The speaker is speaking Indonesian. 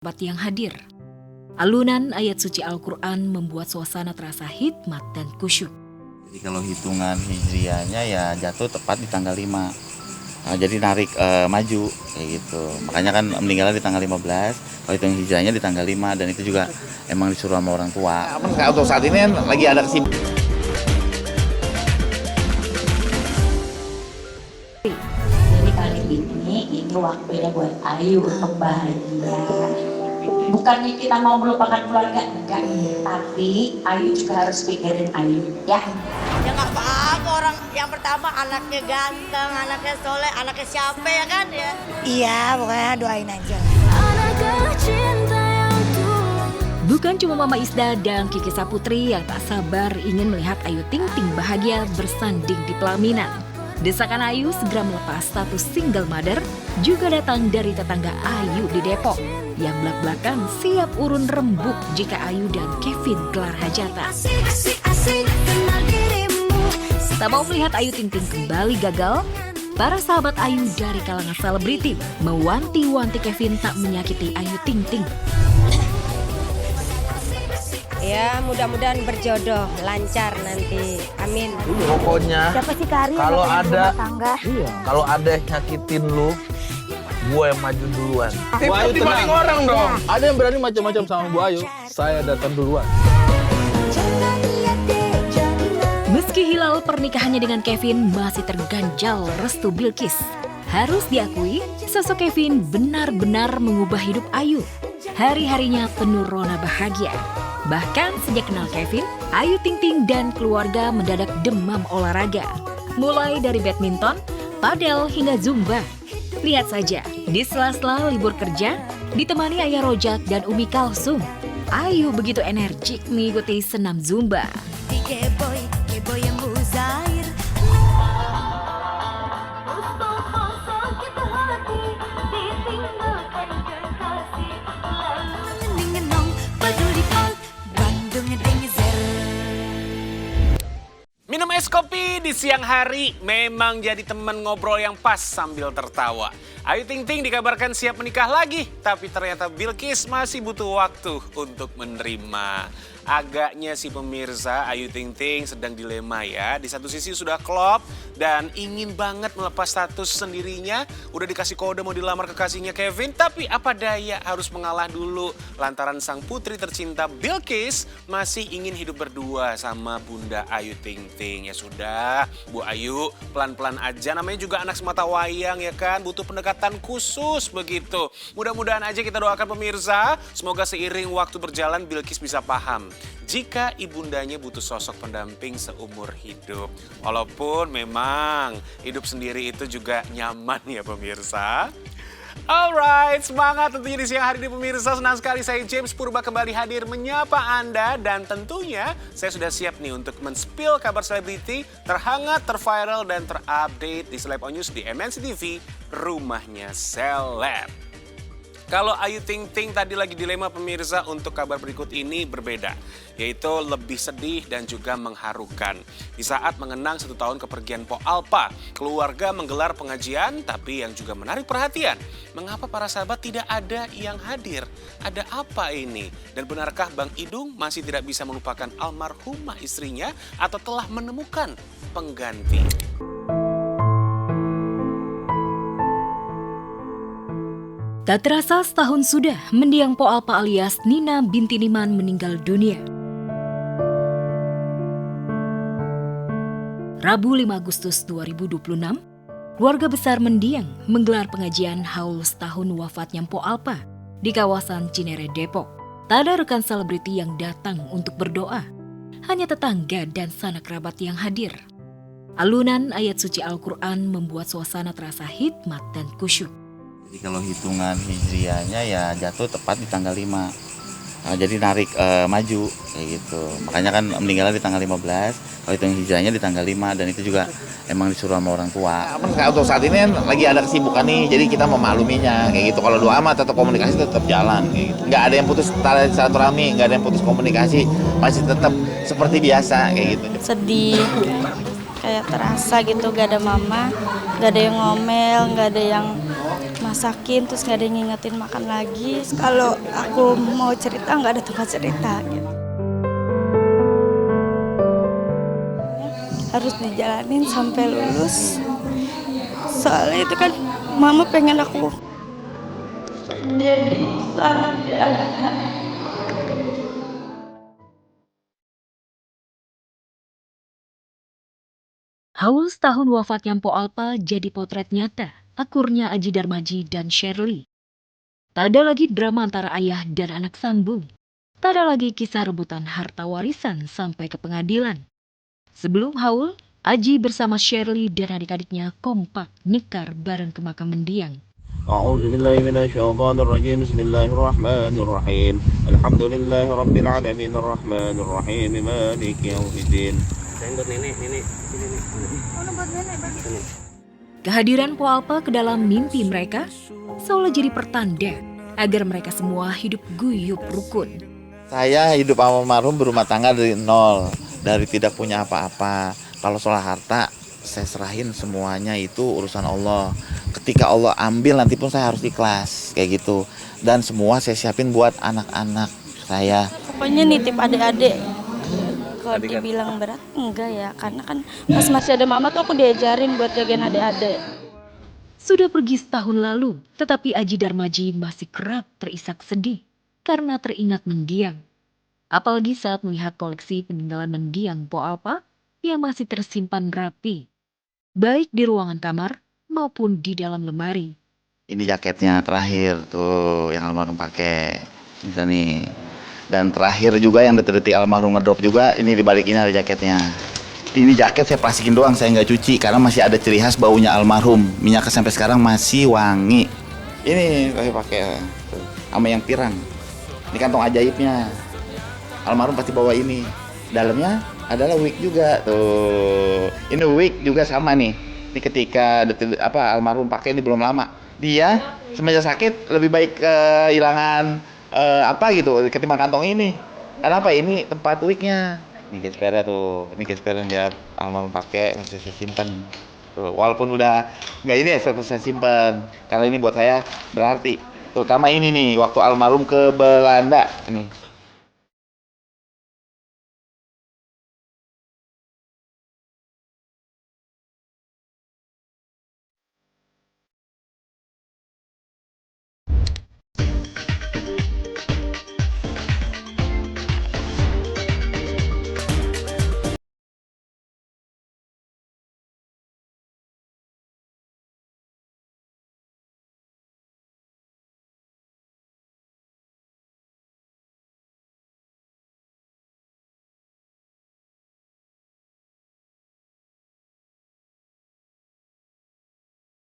Sahabat yang hadir. Alunan ayat suci Al-Quran membuat suasana terasa hikmat dan khusyuk. Jadi kalau hitungan hijriahnya ya jatuh tepat di tanggal 5. Jadi narik maju kayak gitu. Makanya kan meninggalnya di tanggal 15, kalau hitung hijriahnya di tanggal 5 dan itu juga emang disuruh sama orang tua. Untuk saat ini kan lagi ada kesibukan. Jadi kali ini waktunya buat Ayu untuk bahagia. Bukannya kita mau melupakan keluarga, enggak. Tapi Ayu juga harus pikirin Ayu, ya. Ya nggak apa-apa, orang yang pertama anaknya ganteng, anaknya soleh, anaknya siapa ya kan ya? Iya, pokoknya doain aja. Bukan cuma Mama Isda dan Kiki Saputri yang tak sabar ingin melihat Ayu Ting Ting bahagia bersanding di pelaminan. Desakan Ayu segera melepas status single mother juga datang dari tetangga Ayu di Depok yang belak-belakan siap urun rembuk jika Ayu dan Kevin gelar hajatan. Tak mau melihat Ayu Ting Ting kembali gagal, para sahabat Ayu dari kalangan selebriti mewanti-wanti Kevin tak menyakiti Ayu Ting Ting. Ya, mudah-mudahan berjodoh, lancar nanti. Amin. Pokoknya Siapa sih Kari kalau ada tangga? kalau ada yang nyakitin lu, gue yang maju duluan. Bu Ayu tenang. Orang dong. Ada yang berani macam-macam sama Bu Ayu, saya datang duluan. Meski hilal pernikahannya dengan Kevin masih terganjal restu Bilkis, harus diakui sosok Kevin benar-benar mengubah hidup Ayu. Hari-harinya penuh rona bahagia. Bahkan sejak kenal Kevin, Ayu Ting Ting dan keluarga mendadak demam olahraga. Mulai dari badminton, padel hingga zumba. Lihat saja, di sela-sela libur kerja, ditemani Ayah Rojak dan Umi Kalsum, Ayu begitu energik mengikuti senam zumba. Minum es kopi di siang hari memang jadi teman ngobrol yang pas sambil tertawa. Ayu Ting Ting dikabarkan siap menikah lagi, tapi ternyata Bilkis masih butuh waktu untuk menerima. Agaknya si pemirsa Ayu Ting Ting sedang dilema ya. Di satu sisi sudah klop dan ingin banget melepas status sendirinya. Udah dikasih kode mau dilamar kekasihnya Kevin, tapi apa daya harus mengalah dulu. Lantaran sang putri tercinta Bilkis masih ingin hidup berdua sama Bunda Ayu Ting Ting. Ya sudah, Bu Ayu pelan-pelan aja, namanya juga anak semata wayang ya kan. Butuh pendekatan khusus begitu. Mudah-mudahan aja kita doakan pemirsa, semoga seiring waktu berjalan Bilkis bisa paham jika ibundanya butuh sosok pendamping seumur hidup. Walaupun memang hidup sendiri itu juga nyaman ya pemirsa. Alright, semangat tentunya di siang hari ini pemirsa. Senang sekali saya James Purba kembali hadir menyapa Anda. Dan tentunya saya sudah siap nih untuk men-spill kabar selebriti terhangat, terviral, dan terupdate di Celeb On News di MNC TV, rumahnya seleb. Kalau Ayu Ting Ting tadi lagi dilema pemirsa, untuk kabar berikut ini berbeda. Yaitu lebih sedih dan juga mengharukan. Di saat mengenang 1 tahun kepergian Po Alpa, keluarga menggelar pengajian tapi yang juga menarik perhatian. Mengapa para sahabat tidak ada yang hadir? Ada apa ini? Dan benarkah Bang Idung masih tidak bisa melupakan almarhumah istrinya atau telah menemukan pengganti? Tak terasa setahun sudah mendiang Po Alpa alias Nina binti Niman meninggal dunia. Rabu 5 Agustus 2026, keluarga besar mendiang menggelar pengajian haul setahun wafatnya Po Alpa di kawasan Cinere, Depok. Tak ada rekan selebriti yang datang untuk berdoa, hanya tetangga dan sanak kerabat yang hadir. Alunan ayat suci Al-Quran membuat suasana terasa hikmat dan khusyuk. Jadi kalau hitungan hijriahnya ya jatuh tepat di tanggal 5. Jadi narik maju kayak gitu. Makanya kan meninggalnya di tanggal 15, kalau hitung hijriahnya di tanggal 5 dan itu juga emang disuruh sama orang tua. Untuk saat ini kan lagi ada kesibukan nih, jadi kita memakluminya kayak gitu. Kalau doa mah tetap komunikasi tetap jalan kayak gitu. Nggak ada yang putus tali silaturahmi, nggak ada yang putus komunikasi, masih tetap seperti biasa kayak gitu. Sedih, kayak terasa gitu, gak ada mama, gak ada yang ngomel, gak ada yang masakin, terus nggak ada yang ngingetin makan lagi. Kalau aku mau cerita nggak ada tempat cerita gitu. Harus dijalanin sampai lulus. Soalnya itu kan mama pengen aku jadi sarjana. Haul setahun wafatnya Mpo Alpa jadi potret nyata akurnya Aji Darmaji dan Shirley. Tak ada lagi drama antara ayah dan anak sambung. Tak ada lagi kisah rebutan harta warisan sampai ke pengadilan. Sebelum haul, Aji bersama Shirley dan adik-adiknya kompak nyekar bareng ke makam mendiang. A'udzubillahi minasyaitonirrajim. Bismillahirrahmanirrahim. Alhamdulillahirabbil alamin arrahmanir rahim maliki yaumiddin. Kehadiran Po Alpa ke dalam mimpi mereka seolah jadi pertanda agar mereka semua hidup guyup rukun. Saya hidup almarhum berumah tangga dari nol, dari tidak punya apa-apa. Kalau soal harta, saya serahin semuanya itu urusan Allah. Ketika Allah ambil nanti pun saya harus ikhlas, kayak gitu. Dan semua saya siapin buat anak-anak saya. Pokoknya nitip adik-adik. Kalau dibilang berat, enggak ya. Karena kan pas masih ada mama tuh aku diajarin buat jagain adik-adik. Sudah pergi setahun lalu, tetapi Aji Darmaji masih kerap terisak sedih karena teringat mendiang. Apalagi saat melihat koleksi peninggalan mendiang Po Alpa yang masih tersimpan rapi, baik di ruangan kamar maupun di dalam lemari. Ini jaketnya terakhir tuh yang almarhum pakai. Bisa nih. Dan terakhir juga yang detik-detik almarhum ngedrop juga, ini di balik ini ada jaketnya. Ini jaket saya plastikin doang, saya nggak cuci karena masih ada ciri khas baunya almarhum. Minyaknya sampai sekarang masih wangi. Ini saya pakai tuh, sama yang pirang. Ini kantong ajaibnya. Almarhum pasti bawa ini. Dalamnya adalah wig juga tuh. Ini wig juga sama nih. Ini ketika almarhum pakai ini belum lama. Dia semenjak sakit lebih baik kehilangan ketimbang kantong ini. Kenapa? Ini tempat wignya. Ini gespernya tuh. Ini gesper yang dia almarhum pakai masih saya simpan. Tuh, walaupun udah nggak ini ya saya simpan. Karena ini buat saya berarti. Terutama ini nih waktu almarhum ke Belanda. Ini